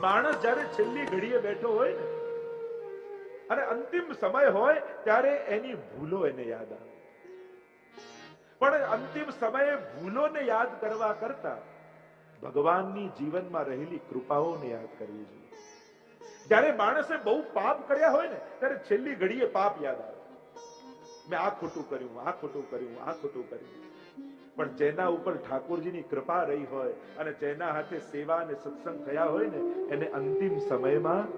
માણસ જ્યારે છેલ્લી ઘડીએ બેઠો હોય ને અને અંતિમ સમય હોય ત્યારે એની ભૂલો એને યાદ આવે. પણ અંતિમ સમયે ભૂલોને યાદ કરવા કરતા ભગવાનની જીવનમાં રહેલી કૃપાઓને યાદ કરવી જોઈએ. જ્યારે માણસે બહુ પાપ કર્યા હોય ને ત્યારે છેલ્લી ઘડીએ પાપ યાદ આવે. મેં આ ખોટું કર્યું, આ ખોટું કર્યું, આ ખોટું કર્યું. પણ જેના ઉપર ઠાકોરજીની કૃપા રહી હોય અને જેના હાથે સેવા અને સત્સંગ થયા હોય ને એને અંતિમ સમયમાં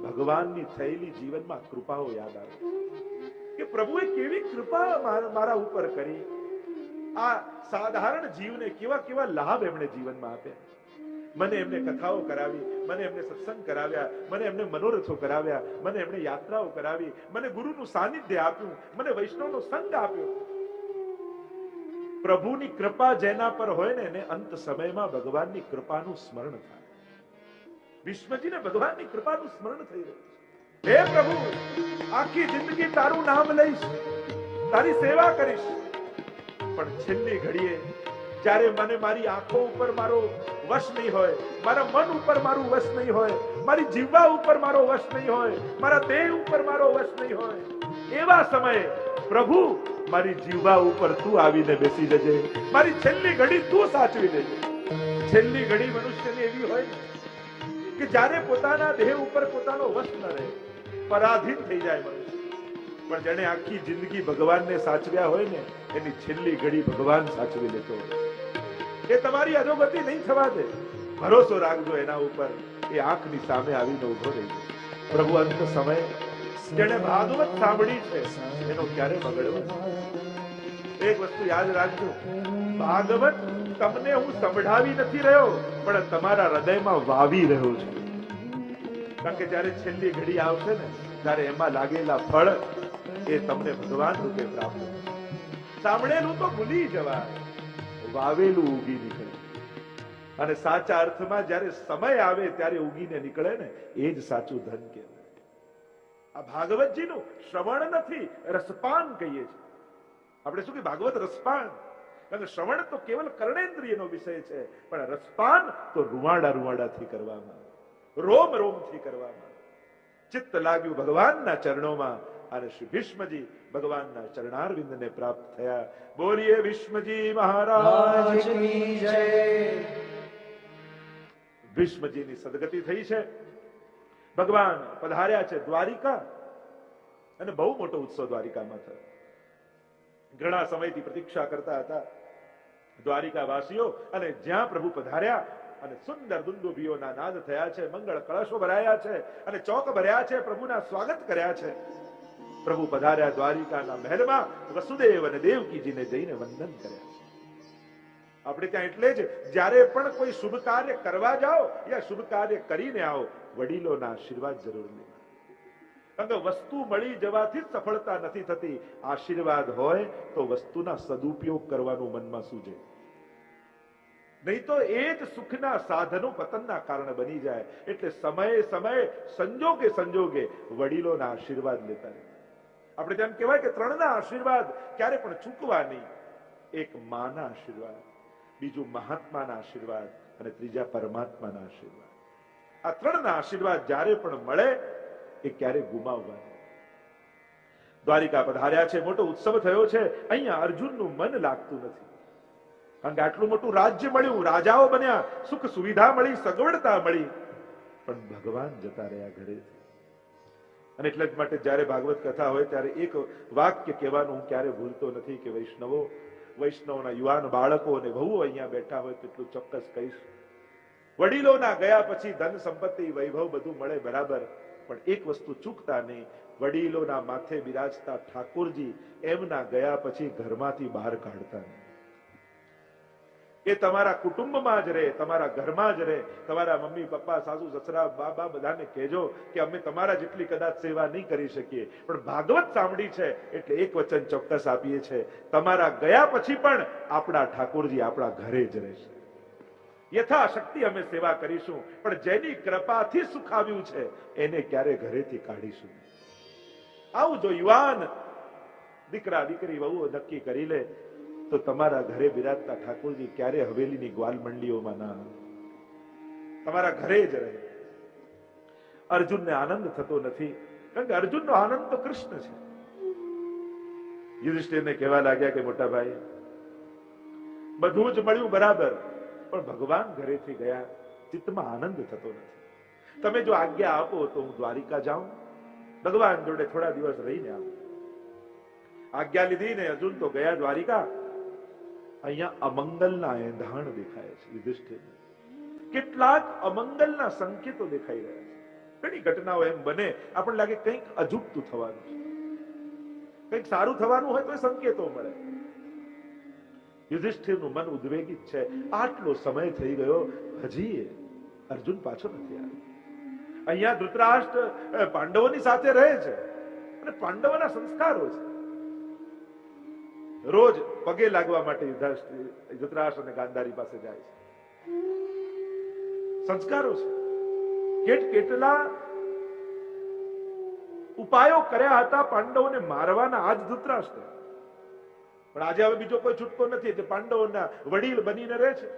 ભગવાનની થયેલી જીવનમાં કૃપાઓ યાદ આવે કે પ્રભુએ કેવી કૃપા મારા ઉપર કરી. આ સાધારણ જીવને કેવા કેવા લાભ એમણે જીવનમાં આપ્યા. મને એમને કથાઓ કરાવી, મને એમને સત્સંગ કરાવ્યા, મને એમને મનોરથો કરાવ્યા, મને એમને યાત્રાઓ કરાવી, મને ગુરુનું સાનિધ્ય આપ્યું, મને વૈષ્ણવનો સંગ આપ્યો. પ્રભુની કૃપા જેના પર હોય ને એને અંત સમયમાં ભગવાનની કૃપાનું સ્મરણ થાય. વિષ્ણુજીને ભગવાનની કૃપાનું સ્મરણ થઈ રહ્યું. હે પ્રભુ, આખી જિંદગી તારું નામ લઈશ, તારી સેવા કરીશ, પણ છેલ્લી ઘડીએ જ્યારે મને મારી આંખો ઉપર મારો વશ નહીં હોય, મારા મન ઉપર મારું વશ નહીં હોય, મારી જીવા ઉપર મારો વશ નહીં હોય, મારા દેહ ઉપર મારો વશ નહીં હોય, એવા સમયે પ્રભુ મારી જીવા ઉપર તું આવીને બેસી જજે. મારી છેલ્લી ઘડી તું સાચવી લેજે. છેલ્લી ઘડી મનુષ્યની એવી હોય કે જ્યારે પોતાના દેહ ઉપર પોતાનો વશ ન રહે, પરાધીન થઈ જાય મનુષ્ય. પણ જેને આખી જિંદગી ભગવાનને સાચવ્યા હોય ને એની છેલ્લી ઘડી ભગવાન સાચવી લેતો હોય. એ તમારી અધોગતિ નહીં થવા દે. ભરોસો રાખજો એના ઉપર. એ આંખની સામે આવીને ઉભો રહી જાય. પ્રભુ અંત સમયે જેને ભાગવત સાંભળી છે એનો ક્યારે બગડવો. એક વસ્તુ યાદ રાખજો, ભાગવત તમને હું સંભળાવી નથી રહ્યો પણ તમારા હૃદયમાં વાવી રહ્યો છું. કારણ કે જયારે છેલ્લી ઘડી આવશે ને ત્યારે એમાં લાગેલા ફળ એ તમને ભગવાન રૂપે પ્રાપ્ત થશે. સાંભળેલું તો ભૂલી જવાય, વાવેલું ઉગી નીકળે. અને સાચા અર્થમાં જયારે સમય આવે ત્યારે ઉગીને નીકળે ને એ જ સાચું ધન કહેવાય. આ ભાગવતજીનું શ્રવણ નથી, રસપાન કહીએ છીએ આપણે. શું કે ભાગવત રસપાન? કારણ કે શ્રવણ તો કેવલ કર્ણેન્દ્રિયનો વિષય છે, પણ રસપાન તો રૂવાડાથી કરવામાં, રોમ રોમથી કરવામાં. ચિત્ત લાગ્યું ભગવાનના ચરણોમાં અને શ્રી ભીષ્મજી ભગવાનના ચરણારવિંદને પ્રાપ્ત થયા. બોલીએ ભીષ્મજી મહારાજ કી જય. ભીષ્મજીની સદગતિ થઈ છે. ભગવાન પધાર્યા છે દ્વારિકા અને બહુ મોટો ઉત્સવ દ્વારિકામાં થયો. ઘણા સમયથી પ્રતીક્ષા કરતા હતા દ્વારિકા વાસીઓ. અને જ્યાં પ્રભુ પધાર્યા અને સુંદર દુંદુભીઓના નાદ થયા છે, મંગળ કળશો ભરાયા છે અને ચોક ભર્યા છે, પ્રભુના સ્વાગત કર્યા છે. પ્રભુ પધાર્યા દ્વારિકાના મહેલમાં. વસુદેવ અને દેવકીજીને જઈને વંદન કર્યા છે. આપણે ત્યાં એટલે જ જ્યારે પણ કોઈ શુભ કાર્ય કરવા જાઓ યા શુભ કાર્ય કરીને આવો, વડીલોના આશીર્વાદ જરૂર લેવા. કારણ કે વસ્તુ મળી જવાથી જ સફળતા નથી થતી. આશીર્વાદ હોય તો વસ્તુના સદુપયોગ કરવાનું મનમાં સૂજે. નહીં તો એ જ સુખના સાધનો પતનના કારણ બની જાય. એટલે સમયે સમયે સંજોગે સંજોગે વડીલોના આશીર્વાદ લેતા રહે. આપણે તેમ કહેવાય કે ત્રણના આશીર્વાદ ક્યારે પણ ચૂકવા નહીં. એક માના આશીર્વાદ, બીજું મહાત્માના આશીર્વાદ અને ત્રીજા પરમાત્માના આશીર્વાદ. આ ત્રણના આશીર્વાદ જ્યારે પણ મળે એ ક્યારે ગુમાવવા નહીં. દ્વારિકા પધાર્યા છે, મોટો ઉત્સવ થયો છે. અહીંયા અર્જુનનું મન લાગતું નથી. કારણ કે આટલું મોટું રાજ્ય મળ્યું, રાજાઓ બન્યા, સુખ સુવિધા મળી, સગવડતા મળી, પણ ભગવાન જતા રહ્યા ઘરેથી. અને એટલે જ માટે જયારે ભાગવત કથા હોય ત્યારે એક વાક્ય કહેવાનું હું ક્યારે ભૂલતો નથી કે વૈષ્ણવના યુવાન બાળકો અને વહુઓ અહીંયા બેઠા હોય તેટલું ચોક્કસ કહીશ. વડીલોના ગયા પછી ધન સંપત્તિ વૈભવ બધું મળે બરાબર, પણ એક વસ્તુ ચૂકતા નહીં. વડીલોના માથે બિરાજતા ઠાકોરજી એમના ગયા પછી ઘરમાંથી બહાર કાઢતા નહીં. એ તમારા કુટુંબમાં જ રહે, તમારા ઘરમાં જ રહે. તમારા મમ્મી પપ્પા સાસુ સસરા બાબા બધાને કહેજો કે અમે તમારા જેટલી કદાચ સેવા નહીં કરી શકીએ, પણ ભાગવત સાંભળી છે એટલે એક વચન ચોક્કસ આપીએ છે, તમારા ગયા પછી પણ આપણા ઠાકોરજી આપણા ઘરે જ રહેશે. યથાશક્તિ અમે સેવા કરીશું, પણ જેની કૃપાથી સુખ આવ્યું છે એને ક્યારે ઘરેથી કાઢીશું. આવું જો યુવાન દીકરા દીકરી વહુઓ નક્કી કરી લે તો તમારા ઘરે બિરાજતા ઠાકોરજી ક્યારે હવેલીની ગ્વાલ મંડીઓમાં ના, તમારા ઘરે જ રહે. અર્જુનને આનંદ થતો નથી, કારણ કે અર્જુનનો આનંદ તો કૃષ્ણ છે. યુધિષ્ઠિરને કહેવા લાગ્યા કે મોટા ભાઈ, બધું જ મળ્યું બરાબર, પણ ભગવાન ઘરેથી ગયા, ચિત્તમાં આનંદ થતો નથી. તમે જો આજ્ઞા આપો તો હું દ્વારિકા જાઉં, ભગવાન જોડે થોડા દિવસ રહીને આવું. આજ્ઞા લીધી ને અર્જુન તો ગયા દ્વારિકા. અહીંયા અમંગલના એંધાણ દેખાય છે યુધિષ્ઠિર. કેટલાક અમંગલના સંકેતો દેખાઈ રહ્યા છે. ઘણી ઘટનાઓ એમ બને, આપણને લાગે કંઈક અજુગતું થવાનું છે, કંઈક સારું થવાનું હોય તો સંકેતો મળે. યુધિષ્ઠિરનું મન ઉદ્વેગિત છે. આટલો સમય થઈ ગયો, હજી અર્જુન પાછો નથી આવ્યો. અહીંયા ધૃતરાષ્ટ્ર પાંડવોની સાથે રહે છે અને પાંડવોના સંસ્કારો છે. રોજ પગે લાગવા માટે ધૃતરાષ્ટ્ર અને ગાંધારી પાસે જાય છે. સંસ્કારો છે. કેટલા ઉપાયો કર્યા હતા પાંડવોને મારવાના, આજ ધૃતરાષ્ટ્ર. પણ આજે હવે બીજો કોઈ છૂટકો નથી, જે પાંડવોના વડીલ બનીને રહે છે.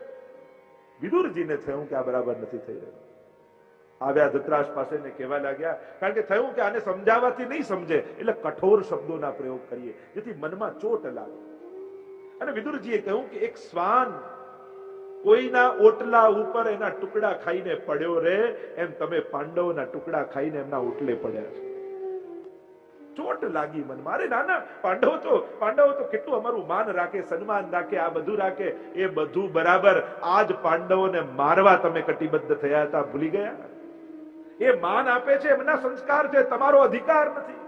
વિદુરજીને થયું કે આ બરાબર નથી થઈ રહ્યું. આવ્યા ધૃતરાષ્ટ્ર પાસે ને કહેવા લાગ્યા, કારણ કે થયું કે આને સમજાવવાથી નહીં સમજે, એટલે કઠોર શબ્દોના પ્રયોગ કરીએ જેથી મનમાં ચોટ લાગે. અને વિદુરજીએ કહ્યું કે એક શ્વાન કોઈના ઓટલા ઉપર એના ટુકડા ખાઈને પડ્યો રે, એમ તમે પાંડવોના ટુકડા ખાઈને એમના ઓટલે પડ્યા છે. ચોટ લાગી મનમાં. અરે નાના, પાંડવો તો કેટલું અમારું માન રાખે, સન્માન રાખે, આ બધું રાખે, એ બધું બરાબર. આજ પાંડવોને મારવા તમે કટિબદ્ધ થયા હતા, ભૂલી ગયા? એ માન આપે છે, એમના સંસ્કાર છે, તમારો અધિકાર નથી.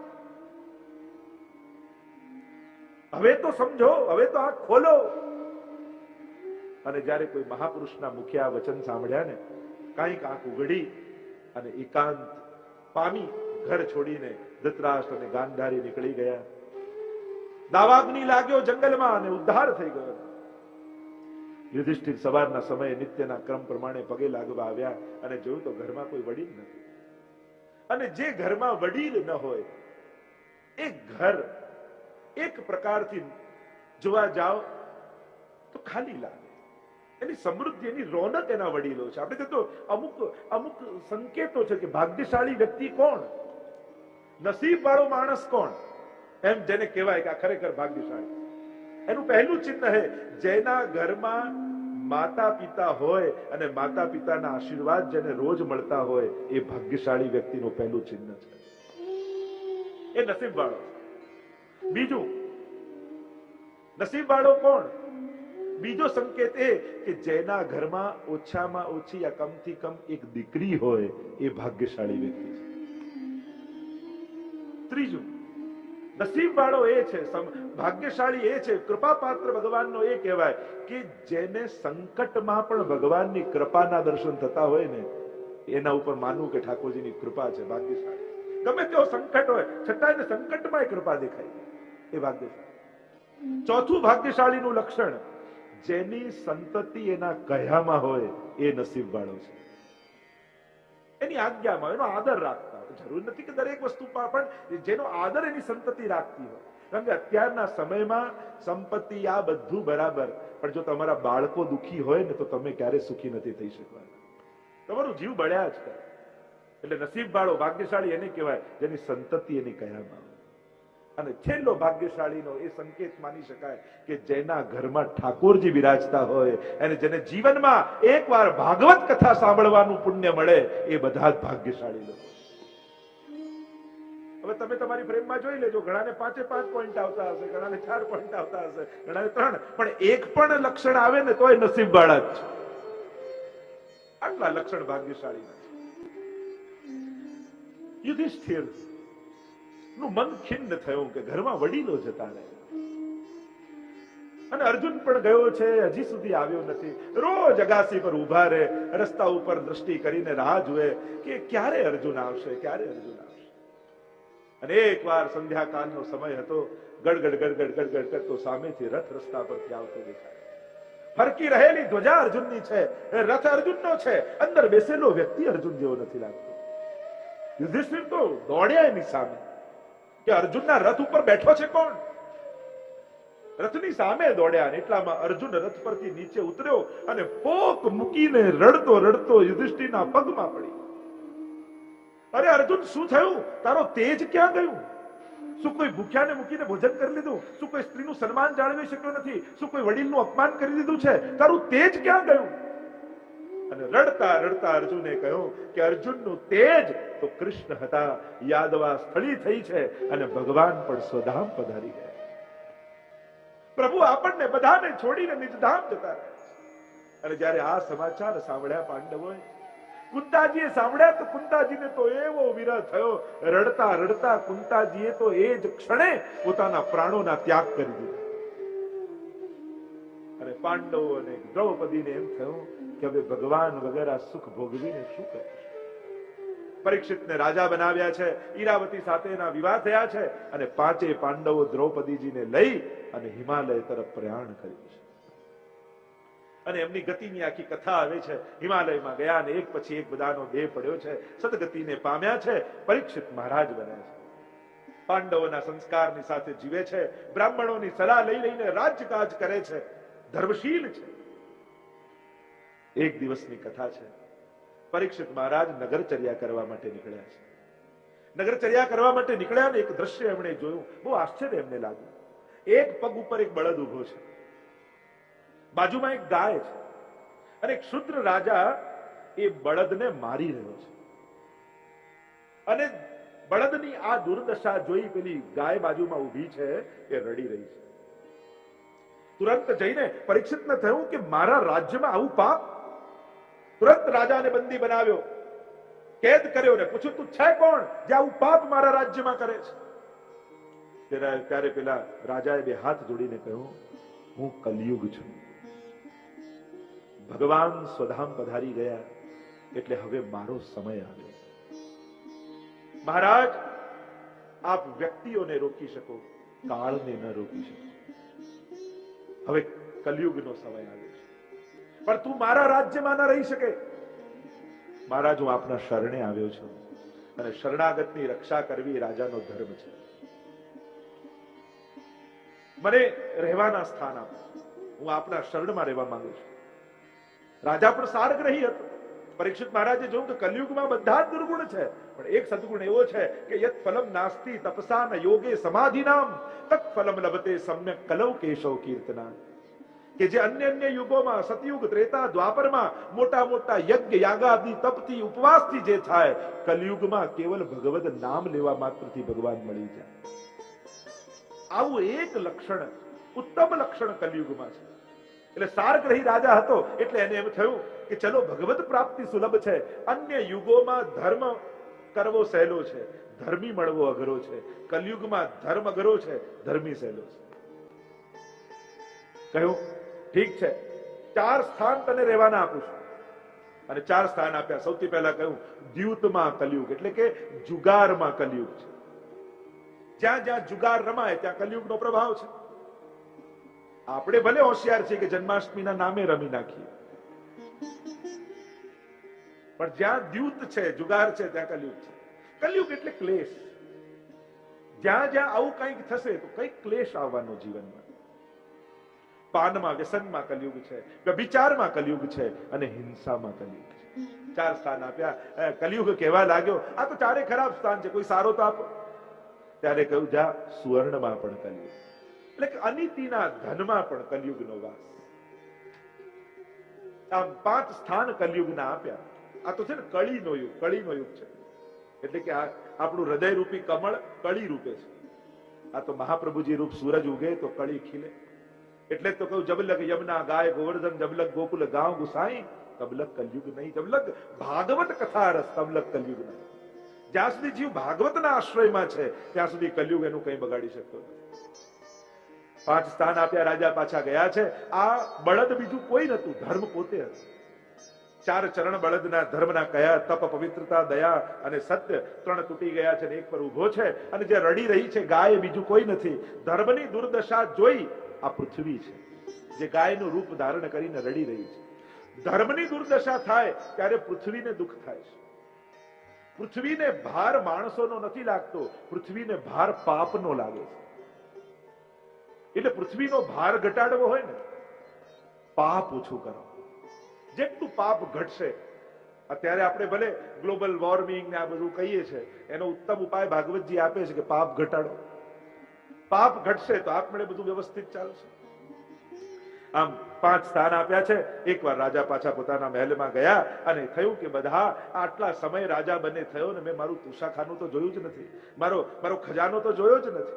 હવે તો સમજો, હવે તો આંખ ખોલો. અને જ્યારે કોઈ મહાપુરુષના મુખે આ વચન સાંભળ્યા ને, કાંઈક આંખ ઉઘડી અને એકાંત પામી ઘર છોડીને ધૃતરાષ્ટ્ર અને ગાંધારી નીકળી ગયા. દાવાગ્નિ લાગ્યો જંગલમાં અને ઉદ્ધાર થઈ ગયો. યુધિષ્ઠિર સવારના સમયે નિત્યના ક્રમ પ્રમાણે પગે લાગવા આવ્યા અને જોયું તો ઘરમાં કોઈ વડીલ નથી. અને જે ઘરમાં વડીલ ન હોય એ ઘર એક પ્રકારથી જોવા જાઓ તો ખાલી લાગે. એની સમૃદ્ધિ, એની રોનક એના વડીલો છે. આપણે તો અમુક સંકેતો છે કે ભાગ્યશાળી વ્યક્તિ કોણ, નસીબ વાળો માણસ કોણ, એમ જેને કહેવાય કે આ ખરેખર ભાગ્યશાળી. એનું પહેલું ચિહ્ન છે જેના ઘરમાં માતા પિતા હોય અને માતા પિતાના આશીર્વાદ જેને રોજ મળતા હોય, એ ભાગ્યશાળી વ્યક્તિનું પહેલું ચિહ્ન છે. એ નસીબ વાળો. બીજું, નસીબ વાળો કોણ? બીજો સંકેત એ કે જેના ઘરમાં ઓછામાં ઓછી યા કમથી કમ એક દીકરી હોય, એ ભાગ્યશાળી વ્યક્તિ છે. ત્રીજું, નસીબ વાળો એ છે, ભાગ્યશાળી એ છે, કૃપાપાત્ર ભગવાનનો એ કહેવાય કે જેને સંકટમાં પણ ભગવાનની કૃપાના દર્શન થતા હોય ને, એના ઉપર માનવું કે ઠાકોરજીની કૃપા છે. ભાગ્યશાળી. ગમે તેવો સંકટ હોય છતાં એને સંકટમાં કૃપા દેખાય, એ ભાગ્યશાળી. ચોથું ભાગ્યશાળીનું લક્ષણ, જેની સંતતિ એના કયામાં હોય, એ નસીબ વાળો છે. એની આજ્ઞામાં એનો આદર રાખતા. જરૂર નથી કે દરેક વસ્તુ પણ જેનો આદર એની સંતતિ રાખતી હોય. કારણ કે અત્યારના સમયમાં સંપત્તિ આ બધું બરાબર, પણ જો તમારા બાળકો દુખી હોય ને તો તમે ક્યારે સુખી નથી થઈ શકવાના. તમારું જીવ બળ્યા જ કરે. એટલે નસીબ વાળો ભાગ્યશાળી એને કહેવાય જેની સંતતિ એની કયામાં હોય. અને છેલ્લો ભાગ્યશાળીનો એ સંકેત માની શકાય કે જેના ઘરમાં ઠાકોરજી બિરાજતા હોય અને જેને જીવનમાં એકવાર ભાગવત કથા સાંભળવાનું પુણ્ય મળે, એ બધા જ ભાગ્યશાળી લોકો. હવે તમે તમારી ફ્રેમમાં જોઈ લેજો, ઘણાને 5 પોઈન્ટ આવતા હશે, ઘણાને 4 પોઈન્ટ આવતા હશે, ઘણાને 3, પણ એક પણ લક્ષણ આવે ને તો એ નસીબ વાળા જ છે. આટલા લક્ષણ ભાગ્યશાળીના છે. યુધિષ્ઠિર નું મન ખિન્ન થયું કે ઘરમાં વડીલો જતા રહ્યા અને અર્જુન પણ ગયો છે, હજી સુધી આવ્યો નથી. રોજ અગાસી પર ઉભા રહે, રસ્તા ઉપર દ્રષ્ટિ કરીને રાહ જુએ કે ક્યારે અર્જુન આવશે, ક્યારે અર્જુન આવશે. અને એકવાર સંધ્યાકાળનો સમય હતો. ગડગડ ગડગડ ગડગડ કરતો સામેથી રથ રસ્તા પરથી આવતો દેખાય. ફરકી રહેલી ધ્વજા અર્જુનની છે, રથ અર્જુનનો છે, અંદર બેસેલો વ્યક્તિ અર્જુન જેવો નથી લાગતો. યુધિષ્ઠિર તો દોડ્યા એની સામે કે અર્જુનના રથ ઉપર બેઠો છે કોણ? રથની સામે દોડ્યા. એટલામાં અર્જુન રથ પરથી નીચે ઉતર્યો અને પોક મૂકીને રડતો રડતો યુધિષ્ઠિરના પગમાં પડી. અરે અર્જુન, શું થયું? તારો તેજ ક્યાં ગયું? શું કોઈ ભૂખ્યાને મૂકીને ભોજન કરી લીધું? શું કોઈ સ્ત્રીનું સન્માન જાળવી શક્યો નથી? શું કોઈ વડીલનું અપમાન કરી દીધું છે? તારું તેજ ક્યાં ગયું? અને રડતા રડતા અર્જુને કહ્યું કે અર્જુનનું તેજ તો કૃષ્ણ હતા. યાદવા સ્થળી થઈ છે અને ભગવાન પણ સ્વધામ પધારી ગયા. પ્રભુ આપણને બધાને છોડીને નિજધામ જતા રહે. અને જ્યારે આ સમાચાર સાંભળ્યા પાંડવોએ, કુંતાજીએ સાંભળ્યા તો કુંતાજીને તો એવો વિરહ થયો. રડતા રડતા કુંતાજીએ તો એ જ ક્ષણે પોતાના પ્રાણોના ત્યાગ કરી દીધા. અને પાંડવો અને દ્રૌપદીને એમ થયું કે હવે ભગવાન વગર આ સુખ ભોગવીને શું કરે? પરીક્ષિતને રાજા બનાવ્યા છે, ઈરાવતી સાથેના વિવાહ થયા છે, અને પાંચે પાંડવો દ્રૌપદીજીને લઈ અને હિમાલય તરફ પ્રયાણ કર્યું છે. અને એમની ગતિની આખી કથા આવે છે. હિમાલયમાં ગયા અને એક પછી એક બધાનો દેહ પડ્યો છે, સદગતિને પામ્યા છે, પરીક્ષિત મહારાજ બન્યા છે. પાંડવોના સંસ્કારની સાથે જીવે છે, બ્રાહ્મણોની સલાહ લઈ લઈને રાજકાજ કરે છે, ધર્મશીલ છે. એક દિવસની કથા છે. પરીક્ષિત મહારાજ નગરચર્યા કરવા માટે નીકળ્યા છે. નગરચર્યા કરવા માટે નીકળ્યા ને એક દ્રશ્ય એમણે જોયું. બહુ આશ્ચર્ય એમને લાગ્યું. એક પગ ઉપર એક બળદ ઉભો છે, બાજુમાં એક ગાય છે, અને એક શુદ્ર રાજા એ બળદને મારી રહ્યો છે. અને બળદની આ દુર્દશા જોઈ પેલી ગાય બાજુમાં ઊભી છે એ રડી રહી છે. તુરંત જઈને પરીક્ષિતને થયું કે મારા રાજ્યમાં આવું પાપ. તુરંત રાજાને બંદી બનાવ્યો, કેદ કર્યો ને પૂછ્યું, તું છે કોણ જે આવું પાપ મારા રાજ્યમાં કરે છે? ત્યારે પેલા રાજાએ બે હાથ જોડીને કહ્યું, હું કલયુગ છું. ભગવાન સ્વધામ પધારી ગયા એટલે હવે મારો સમય આવ્યો. મહારાજ, આપ વ્યક્તિઓને રોકી શકો, કાળને ન રોકી શકો. હવે કલયુગનો સમય આવ્યો છે, પણ તું મારા રાજ્યમાં ન રહી શકે. મહારાજ, હું આપના શરણે આવ્યો છું, અને શરણાગતની રક્ષા કરવી રાજાનો ધર્મ છે. મને રહેવાના સ્થાન આપો, હું આપના શરણમાં રહેવા માંગુ છું. રાજા પણ સારગ્રહી હતો. પરીક્ષિત મહારાજે જોયું કે કલયુગમાં બધા જ દુર્ગુણ છે, પણ એક સદગુણ એવો છે કે યત ફલમ નાસ્તિ તપસા ન યોગે સમાધિનામ તત ફલમ લભતે સમ્યક કલૌ કેશવ કીર્તના. કે જે અન્ય યુગોમાં સતયુગ, ત્રેતા, દ્વાપરમાં મોટા મોટા યજ્ઞ યાગાદિ તપથી ઉપવાસથી જે થાય, કલયુગમાં કેવલ ભગવદ નામ લેવા માત્રથી ભગવાન મળી જાય. આવું એક લક્ષણ, ઉત્તમ લક્ષણ કલયુગમાં છે. એટલે સારગ્રહી રાજા હતો એટલે એને એમ થયું કે ચલો ભગવત પ્રાપ્તિ સુલભ છે. અન્ય યુગોમાં ધર્મ કરવો સહેલો છે, ધર્મી મળવો અઘરો છે. કલયુગમાં ધર્મ અઘરો છે, ધર્મી સહેલો છે. કહ્યું, ઠીક છે, 4 સ્થાન તને રહેવાના આપું છું. અને 4 સ્થાન આપ્યા. સૌથી પહેલા કહ્યું, દ્યુતમાં કલયુગ, એટલે કે જુગારમાં કલયુગ છે. જ્યાં જ્યાં જુગાર રમાય ત્યાં કલયુગનો પ્રભાવ છે. આપણે ભલે હોશિયાર છીએ કે જન્માષ્ટમીના નામે રમી નાખીએ, પણ જ્યાં દ્યુત છે, જુગાર છે, ત્યાં કલયુગ છે. કલયુગ એટલે ક્લેશ. જ્યાં જ્યાં આવું કંઈક થશે તો કંઈક ક્લેશ આવવાનો જીવનમાં. પાનમાં, વ્યસનમાં કલયુગ છે, વ્યભિચારમાં કલયુગ છે, અને હિંસામાં કલયુગ છે. 4 સ્થાન આપ્યા. કલયુગ કહેવા લાગ્યો, આ તો 4 ખરાબ સ્થાન છે, કોઈ સારો તો આપો. ત્યારે કહ્યું, જા સુવર્ણમાં પણ કલયુગ, એટલે કે અનિતિના ધનમાં પણ કલયુગનો વાસ. આમ 5 સ્થાન કલયુગના આપ્યા. આ તો છે ને કળીનો યુગ, કળીનો યુગ છે. એટલે કે આપણું હૃદય રૂપી કમળ કળી રૂપે છે. આ તો મહાપ્રભુજી રૂપ સૂરજ ઉગે તો કળી ખીલે. એટલે તો કહું, જબલક યમુના ગાય ગોવર્ધન, જબલક ગોકુલ ગાંવ ગુસાઈ, તબલક કલયુગ નહીં. જબલક ભાગવત કથા રસ, તબલક કલયુગ નહીં. જ્યાં સુધી જીવ ભાગવતના આશ્રયમાં છે ત્યાં સુધી કલયુગ એનું કંઈ બગાડી શકતો નથી. 5 સ્થાન આપ્યા, રાજા પાછા ગયા છે. આ બળદ બીજું કોઈ નતું, ધર્મ પોતે હતું. 4 ચરણ બળદના ધર્મના કયા, તપ, પવિત્રતા, દયા અને સત્ય 3 તૂટી ગયા છે, એક પર ઉભો છે. અને જે રડી રહી છે ગાય બીજું કોઈ નથી. ધર્મની દુર્દશા જોઈ આ પૃથ્વી છે, જે ગાયનું રૂપ ધારણ કરીને રડી રહી છે. ધર્મની દુર્દશા થાય ત્યારે પૃથ્વીને દુઃખ થાય છે. પૃથ્વીને ભાર માણસોનો નથી લાગતો, પૃથ્વીને ભાર પાપનો લાગે છે. એટલે પૃથ્વીનો ભાર ઘટાડવો હોય ને, પાપ ઓછું કરો. જેટલું પાપ ઘટશે અત્યારે આપણે ભલે ગ્લોબલ વોર્મિંગ ને આ બધું કહીએ છીએ, એનો ઉત્તમ ઉપાય ભાગવતજી આપે છે કે પાપ ઘટાડો. પાપ ઘટશે તો આપમેળે બધું વ્યવસ્થિત ચાલશે. આમ 5 સ્થાન આપ્યા છે. એકવાર રાજા પાછા પોતાના મહેલમાં ગયા અને થયું કે બધા આટલા સમય રાજા બને થયો ને મેં મારું તુષાખાનું તો જોયું જ નથી, મારો ખજાનો તો જોયો જ નથી.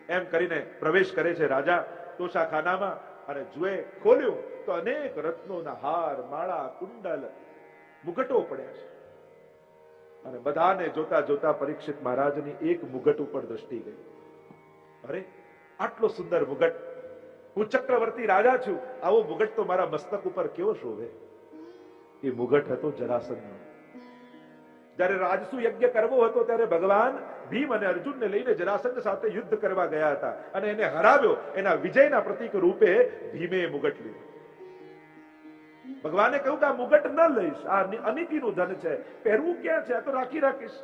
એમ કરીને પ્રવેશ કરે છે રાજા તોષાખાનામાં અને જુએ, ખોલ્યું તો અનેક રત્નોના હાર, માળા, કુંડલ, મુગટો પડ્યા છે. અને બધાને જોતા જોતા પરીક્ષિત મહારાજની એક મુગટ ઉપર દ્રષ્ટિ ગઈ. અરે આટલો સુંદર મુગટ, હું ચક્રવર્તી રાજા છું, આવો મુગટ તો મારા મસ્તક ઉપર કેવો શોભે. એ મુગટ હતો જરાસંઘનો. જ્યારે રાજસુ યજ્ઞ કરવો હતો ત્યારે ભગવાન ભીમ અને અર્જુનને લઈને જરાસંઘ સાથે યુદ્ધ કરવા ગયા હતા અને એને હરાવ્યો. એના વિજયના પ્રતીક રૂપે ભીમે મુગટ લીધો. ભગવાને કહ્યું કે આ મુગટ ન લઈશ, આ અનિતિનું ધન છે, પહેરવું ક્યાં છે, આ તો રાખીશ.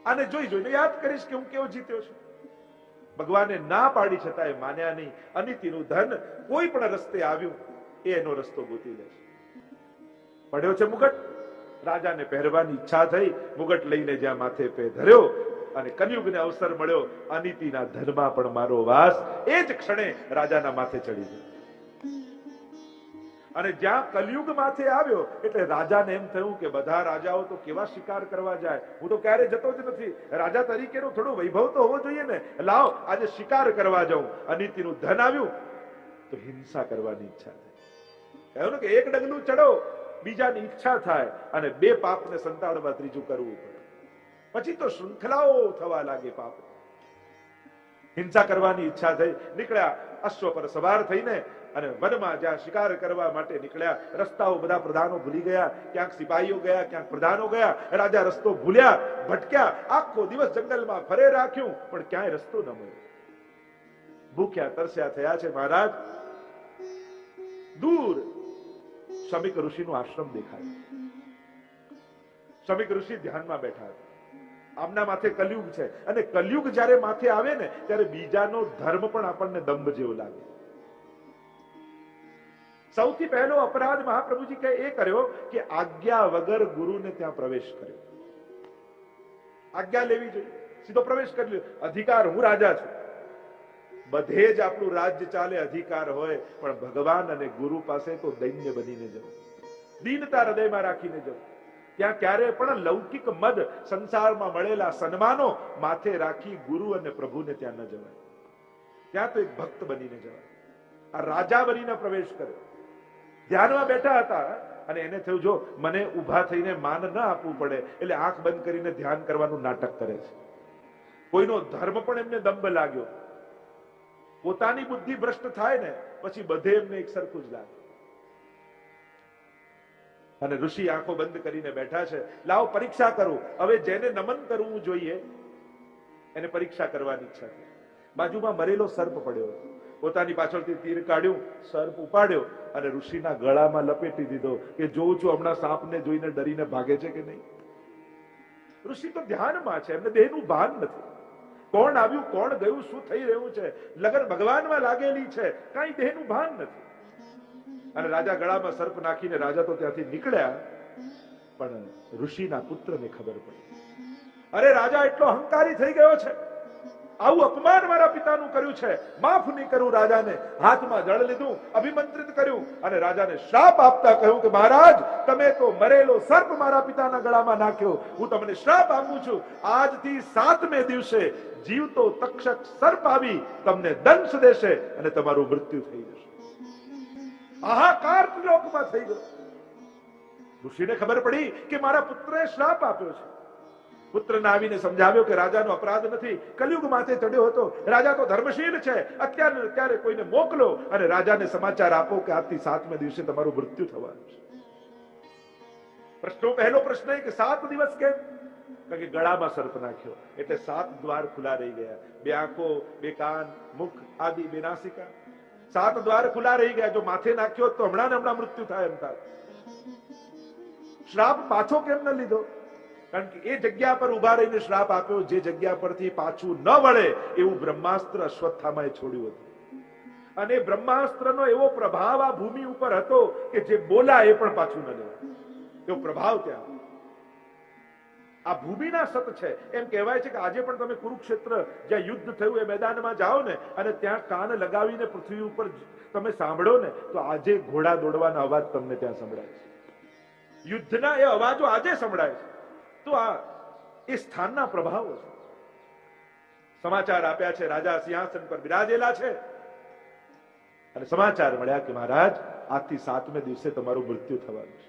આને જોઈ જોઈને યાદ કરીશ કે હું કેવો જીત્યો છું. ભગવાને ના પાડી છતાંય માન્યા નહીં. અનિતિનું ધન કોઈ પણ રસ્તે આવ્યું એ એનો રસ્તો ગોતી લે છે. પડ્યો છે મુગટ, રાજાને પહેરવાની ઈચ્છા થઈ. મુગટ લઈને જ્યાં માથે પે ધર્યો અને કલિયુગને અવસર મળ્યો, અનિતિના ધનમાં પણ મારો વાસ. એ જ ક્ષણે રાજાના માથે ચડી ગયો. અને જ્યાં કલિયુગ માથે આવ્યો એટલે રાજાને એમ થયું કે બધા રાજાઓ તો કેવા શિકાર કરવા જાય, હું તો ક્યારે જતો જ નથી. રાજા તરીકેનો થોડો વૈભવ તો હોવો જોઈએ ને, લાવ આજે શિકાર કરવા જાઉં. અનિતિનું ધન આવ્યું તો હિંસા કરવાની ઈચ્છા થઈ. કહ્યું ને કે એક ડગલું ચડો, બીજાની ઈચ્છા થાય અને 2 પાપને સંતાડવા ત્રીજું કરવું પડે. પછી તો શૃંખલાઓ થવા લાગે પાપ. હિંસા કરવાની ઈચ્છા થઈ. નીકળ્યા અશ્વ પર સવાર થઈને અને વનમાં જ્યાં શિકાર કરવા માટે નીકળ્યા. રસ્તાઓ બધા પ્રધાનો ભૂલી ગયા, ક્યાંક સિપાહીઓ ગયા, ક્યાંક પ્રધાનો ગયા. રાજા રસ્તો ભૂલ્યા, ભટક્યા. આખો દિવસ જંગલમાં ફરે રાખ્યું પણ ક્યાંય રસ્તો ન મળ્યો. ભૂખ્યા તરસ્યા થયા છે મહારાજ. દૂર શમિક ઋષિનો આશ્રમ દેખાય. શમિક ઋષિ ધ્યાનમાં બેઠા હતા. આમના માથે કલયુગ છે અને કલયુગ જ્યારે માથે આવે ને ત્યારે બીજાનો ધર્મ પણ આપણને દંભ જેવો લાગે. સૌથી પહેલો અપરાધ મહાપ્રભુજી કહે એ કર્યો કે આજ્ઞા વગર ગુરુને ત્યાં પ્રવેશ કર્યો. આજ્ઞા લેવી જોઈએ, સીધો પ્રવેશ કરી લ્યો. અધિકાર, હું રાજા છું, બધે જ આપણું રાજ્ય ચાલે, અધિકાર હોય, પણ ભગવાન અને ગુરુ પાસે તો દૈન્ય બનીને જવું, દીનતા હૃદયમાં રાખીને જવું. ત્યાં ક્યારે પણ લૌકિક મદ, સંસારમાં મળેલા સન્માનો માથે રાખી ગુરુ અને પ્રભુને ત્યાં ન જવાય. ત્યાં તો એક ભક્ત બનીને જવાય. આ રાજા બનીને પ્રવેશ કર્યો. ધ્યાનમાં બેઠા હતા અને એને થયું જો મને ઊભા થઈને માન ન આપવું પડે એટલે આંખ બંધ કરીને ધ્યાન કરવાનું નાટક કરે છે. કોઈનો ધર્મ પણ એમને દંભ લાગ્યો. પોતાની બુદ્ધિ ભ્રષ્ટ થાય ને પછી બધે એમને એક સરખું જ લાગે. અને ઋષિ આંખો બંધ કરીને બેઠા છે. લાવ પરીક્ષા કરું. હવે જેને નમન કરવું જોઈએ એને પરીક્ષા કરવાની ઈચ્છા થઈ. બાજુમાં મરેલો સર્પ પડ્યો હતો. પોતાની પાછળથી તીર કાઢ્યું, સર્પ ઉપાડ્યો અને ઋષિના ગળામાં લપેટી દીધો કે જોઉં છું હમણાં સાપને જોઈને ડરીને ભાગે છે કે નહીં. ઋષિ તો ધ્યાનમાં છે, એમને દેહનું ભાન નથી. કોણ આવ્યું, કોણ ગયું, શું થઈ રહ્યું છે, લગન ભગવાનમાં લાગેલી છે, કઈ દેહનું ભાન નથી. અને રાજા ગળામાં સર્પ નાખીને રાજા તો ત્યાંથી નીકળ્યા. પણ ઋષિના પુત્રને ખબર પડી, અરે રાજા એટલો અહંકારી થઈ ગયો છે, આવું અપમાન મારા પિતાનું કર્યું છે, માફ નહીં કરું. રાજાને હાથમાં જળ લીધું, અભિમંત્રિત કર્યું અને રાજાને શ્રાપ આપતા કહ્યું કે મહારાજ તમે તો મરેલો સર્પ મારા પિતાના ગળામાં નાખ્યો. હું તમને શ્રાપ આપું છું, આજથી 7મે દિવસે જીવતો તક્ષક સર્પ આવી તમને દંશ દેશે અને તમારું મૃત્યુ થઈ જશે. હાહાકાર લોકમાં થઈ ગયો. ઋષિને ખબર પડી કે મારા પુત્રએ શ્રાપ આપ્યો છે. પુત્રને આવીને સમજાવ્યો કે રાજાનો અપરાધ નથી, કલયુગ માથે ચડ્યો હતો, રાજા તો ધર્મશીલ છે, અત્યારે કોઈને મોકલો અને રાજાને સમાચાર આપો કે આજથી 7મે દિવસે તમારું મૃત્યુ થવાનું છે. પહેલો પ્રશ્ન એ કે 7 દિવસ કેમ? કારણ કે ગળામાં સર્પ નાખ્યો એટલે 7 દ્વાર ખુલ્લા રહી ગયા. 2 આંખો, 2 કાન, મુખ આદિ 2 નાસિકા, 7 દ્વાર ખુલ્લા રહી ગયા. જો માથે નાખ્યો તો હમણાં મૃત્યુ થાય એમ થાય. શ્રાપ પાછો કેમ ન લીધો? કારણ કે એ જગ્યા પર ઉભા રહીને શ્રાપ આપ્યો જે જગ્યા પરથી પાછું ન વળે એવું બ્રહ્માસ્ત્ર અશ્વત્થામાએ છોડ્યું હતું. અને બ્રહ્માસ્ત્રનો એવો પ્રભાવ આ ભૂમિ ઉપર હતો કે જે બોલા એ પણ પાછું ન લેવાય. એવો પ્રભાવ ત્યાં. આ ભૂમિના સત છે. એમ કહેવાય છે કે આજે પણ તમે કુરુક્ષેત્ર જ્યાં યુદ્ધ થયું એ મેદાનમાં જાઓ ને અને ત્યાં કાન લગાવીને પૃથ્વી ઉપર તમે સાંભળો ને તો આજે ઘોડા દોડવાના અવાજ તમને ત્યાં સંભળાય છે. યુદ્ધના એ અવાજો આજે સંભળાય છે. તો આ એ સ્થાનના પ્રભાવો છે. સમાચાર આપ્યા છે, રાજા સિંહાસન પર બિરાજેલા છે અને સમાચાર મળ્યા કે મહારાજ આજથી 7મે દિવસે તમારું મૃત્યુ થવાનું છે.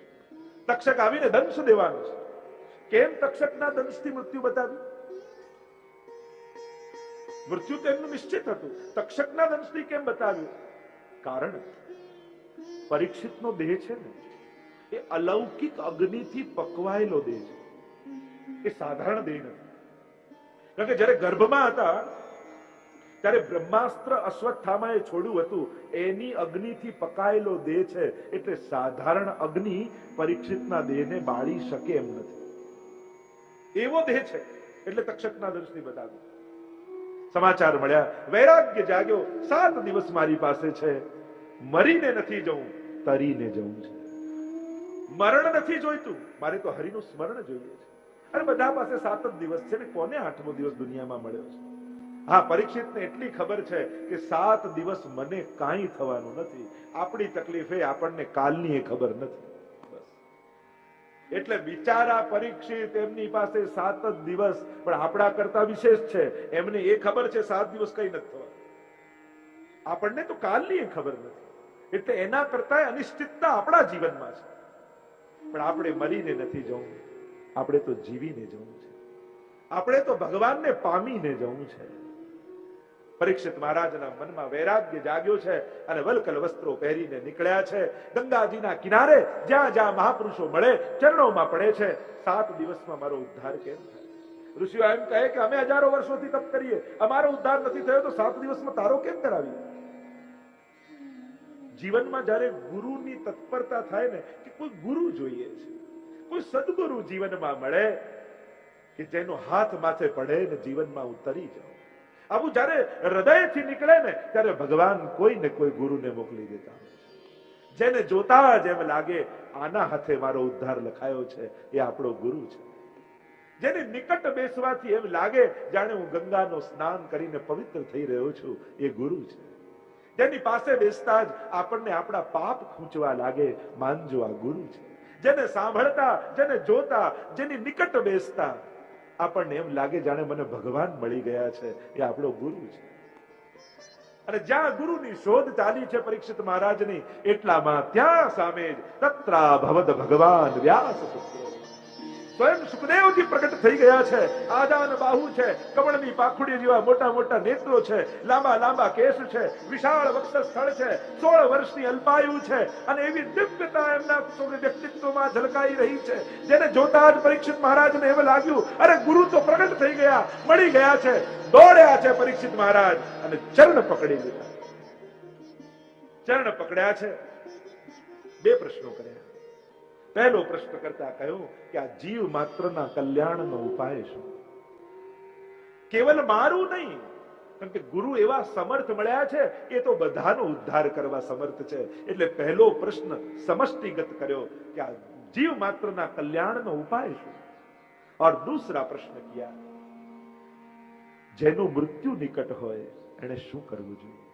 તક્ષક આવીને દંશ દેવાનું છે. કેમ તક્ષકના દંશથી મૃત્યુ બતાવ્યું? મૃત્યુ તો એમનું નિશ્ચિત હતું. તક્ષકના દંશથી કેમ બતાવ્યું? કારણ પરીક્ષિતનો દેહ છે ને એ અલૌકિક અગ્નિથી પકવાયેલો દેહ છે. એ સાધારણ દેહ નથી. કારણ કે જયારે ગર્ભમાં હતા ત્યારે બ્રહ્માસ્ત્ર અશ્વત્થામાએ છોડ્યું હતું એની અગ્નિથી પકાયેલો દેહ છે. એટલે સાધારણ અગ્નિ પરીક્ષિતના દેહને બાળી શકે એમ નથી. એવો દેહ છે. એટલે તક્ષકના દંશથી બતાવ્યું. સમાચાર મળ્યા, વૈરાગ્ય જાગ્યો. 7 દિવસ મારી પાસે છે. મરીને નથી જવું, તરીને જવું છે. મરણ નથી જોઈતું, મારે તો હરિનું સ્મરણ જોઈએ છે. અને બધા પાસે 7 જ દિવસ છે ને કોને 8મો દિવસ દુનિયામાં મળ્યો છે? હા, પરીક્ષિતને એટલી ખબર છે કે 7 દિવસ મને કાંઈ થવાનું નથી. આપણી તકલીફ એ આપણને કાલની એ ખબર નથી. એટલે બિચારા પરીક્ષિત એમની પાસે 7 જ દિવસ પણ આપણા કરતા વિશેષ છે. એમને એ ખબર છે 7 દિવસ કઈ નથી થવાનું. આપણને તો કાલની એ ખબર નથી. એટલે એના કરતા અનિશ્ચિતતા આપણા જીવનમાં છે. પણ આપણે મરીને નથી જવું, આપણે તો જીવીને જવું છે. આપણે તો ભગવાનને પામીને જવું છે. પરીક્ષિત મહારાજના મનમાં વૈરાગ્ય જાગ્યો છે અને વલકલ વસ્ત્રો પહેરીને નીકળ્યા છે. ગંગાજીના કિનારે જ્યાં જ્યાં મહાપુરુષો મળે ચરણોમાં પડે છે. 7 દિવસમાં મારો ઉદ્ધાર કેમ થાય? ઋષિઓ એમ કહે કે અમે હજારો વર્ષોથી તપ કરીએ, અમારો ઉદ્ધાર નથી થયો તો 7 દિવસમાં તારો કેમ કરાવી? જીવનમાં જ્યારે ગુરુની તત્પરતા થાય ને કે કોઈ ગુરુ જોઈએ છે, કોઈ સદગુરુ જીવનમાં મળે કે જેનો હાથ માથે પડે ને જીવનમાં ઉતરી જાઓ. આવું જયારે હૃદયથી નીકળે ને ત્યારે ભગવાન કોઈ ને કોઈ ગુરુને મોકલી દેતા. જેને જોતા જ એમ લાગે આના હાથે મારો ઉદ્ધાર લખાયો છે, એ આપણો ગુરુ છે. જેને નિકટ બેસવાથી એમ લાગે જાણે હું ગંગાનો સ્નાન કરીને પવિત્ર થઈ રહ્યો છું, એ ગુરુ છે. જેની પાસે બેસતા જ આપણને આપણા પાપ ખૂંચવા લાગે, માનજો આ ગુરુ છે. જેને સાંભળતા, જેને જોતા, જેની નિકટ બેસતા આપણને એમ લાગે જાણે મને ભગવાન મળી ગયા છે, એ આપણો ગુરુ છે. અને જ્યાં ગુરુની શોધ ચાલી છે પરીક્ષિત મહારાજની, એટલામાં ત્યાં સામે જ તત્રા ભવદ ભગવાન વ્યાસ પુત્ર સ્વયં સુખદેવજી પ્રગટ થઈ ગયા છે. આજાન બાહુ છે, કમળની પાંખુડી જેવા મોટા મોટા નેત્રો છે, લાંબા લાંબા કેશ છે, વિશાળ વક્ષસ્થળ છે, 16 વર્ષની અલ્પાયુ છે અને એવી દિવ્યતા એમના વ્યક્તિત્વમાં ઝલકાઈ રહી છે. જેને જોતા જ પરીક્ષિત મહારાજને એવું લાગ્યું અરે ગુરુ તો પ્રગટ થઈ ગયા, મળી ગયા છે. દોડ્યા છે પરીક્ષિત મહારાજ અને ચરણ પકડી લીધા. ચરણ પકડ્યા છે. 2 પ્રશ્નો કર્યા. પહેલો પ્રશ્ન કરતા કહ્યું કે આ જીવ માત્રના કલ્યાણનો ઉપાય શું? કેવલ મારું નહીં, કારણ કે ગુરુ એવા સમર્થ મળ્યા છે એ તો બધાનો ઉદ્ધાર કરવા સમર્થ છે. એટલે પહેલો પ્રશ્ન સમષ્ટિગત કર્યો કે આ જીવ માત્રના કલ્યાણનો ઉપાય શું? और दूसरा प्रश्न किया જેનું મૃત્યુ નિકટ હોય એને શું કરવું જોઈએ?